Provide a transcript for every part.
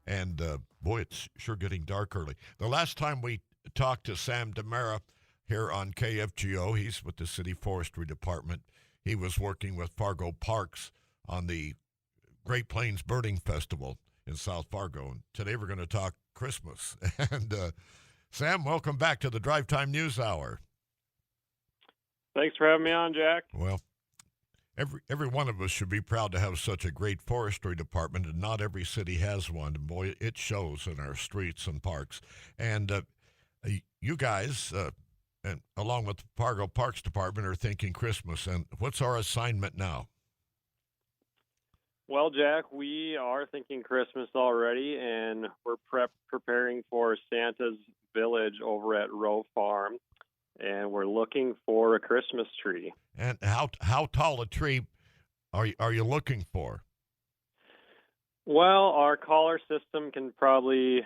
And, boy, it's sure getting dark early. The last time we talked to Sam DeMera here on KFGO, he's with the City Forestry Department. He was working with Fargo Parks on the Great Plains Birding Festival in South Fargo. And today we're going to talk Christmas. And, Sam, welcome back to the Drive Time News Hour. Thanks for having me on, Jack. Well, every one of us should be proud to have such a great forestry department, and not every city has one. And boy, it shows in our streets and parks. And you guys, and along with the Fargo Parks Department, are thinking Christmas. And what's our assignment now? Well, Jack, we are thinking Christmas already, and we're preparing for Santa's Village over at Rowe Farm, and we're looking for a Christmas tree. And how tall a tree are you looking for? Well, our collar system can probably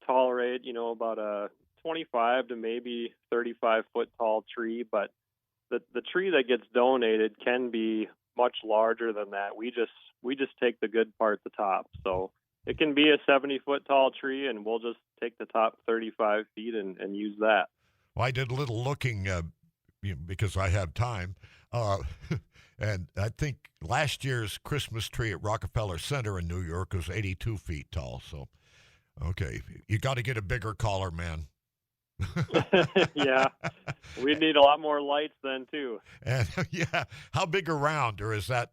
tolerate, about a 25 to maybe 35 foot tall tree, but the tree that gets donated can be much larger than that. We just take the good part, the top. So it can be a 70-foot tall tree, and we'll just take the top 35 feet and use that. Well, I did a little looking because I have time, and I think last year's Christmas tree at Rockefeller Center in New York was 82 feet tall. So, okay, you got to get a bigger collar, man. Yeah, we need a lot more lights then too. And yeah, how big around, or does that?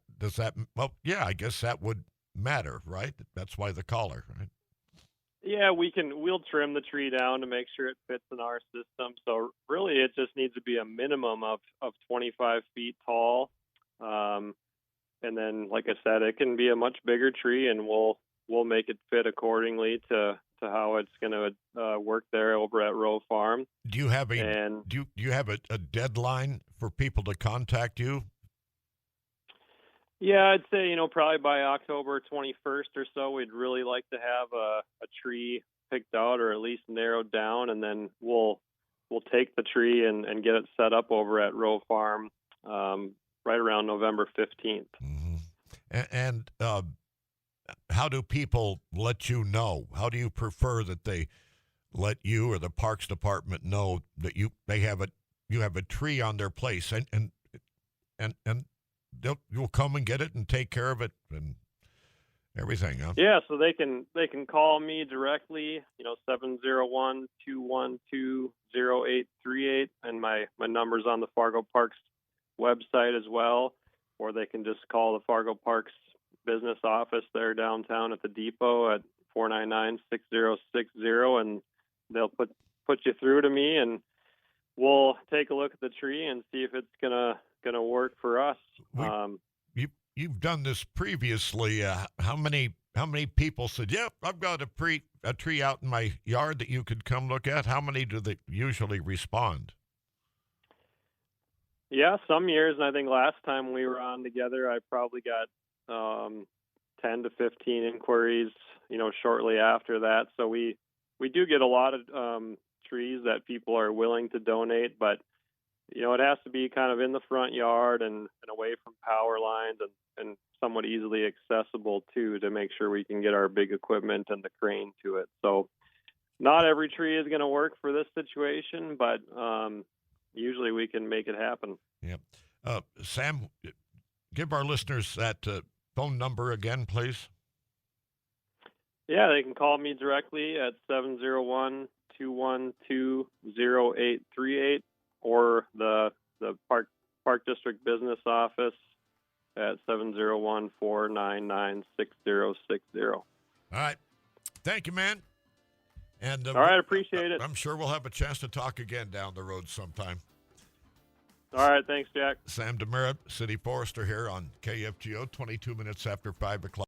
Well, yeah, I guess that would matter, right? That's why the collar, right? Yeah, we'll trim the tree down to make sure it fits in our system. So really, it just needs to be a minimum of 25 feet tall. And then, like I said, it can be a much bigger tree, and we'll make it fit accordingly to how it's going to work there over at Rowe Farm. Do you have a deadline for people to contact you? Yeah, I'd say, probably by October 21st or so, we'd really like to have a tree picked out, or at least narrowed down, and then we'll take the tree and get it set up over at Rowe Farm right around November 15th. Mm-hmm. And how do people let you know? How do you prefer that they let you or the Parks Department know that you have a tree on their place, and you'll come and get it and take care of it and everything, huh? Yeah, so they can call me directly, 701-212-0838, and my number's on the Fargo Parks website as well, or they can just call the Fargo Parks business office there downtown at the depot at 499-6060, and they'll put you through to me, and we'll take a look at the tree and see if it's gonna work for us. You've done this previously. How many people said, "Yep, I've got a tree out in my yard that you could come look at"? How many do they usually respond? Yeah, some years, and I think last time we were on together, I probably got 10 to 15 inquiries, shortly after that. So we do get a lot of trees that people are willing to donate, but it has to be kind of in the front yard and away from power lines and somewhat easily accessible too, to make sure we can get our big equipment and the crane to it. So not every tree is going to work for this situation, but usually we can make it happen. Yeah. Sam, give our listeners that phone number again, please. Yeah, they can call me directly at 701-212-0838, or the Park District Business Office at 701-499-6060. All right. Thank you, man. And all right, appreciate it. I'm sure we'll have a chance to talk again down the road sometime. All right, thanks, Jack. Sam DeMera, City Forester, here on KFGO, 22 minutes after 5 o'clock.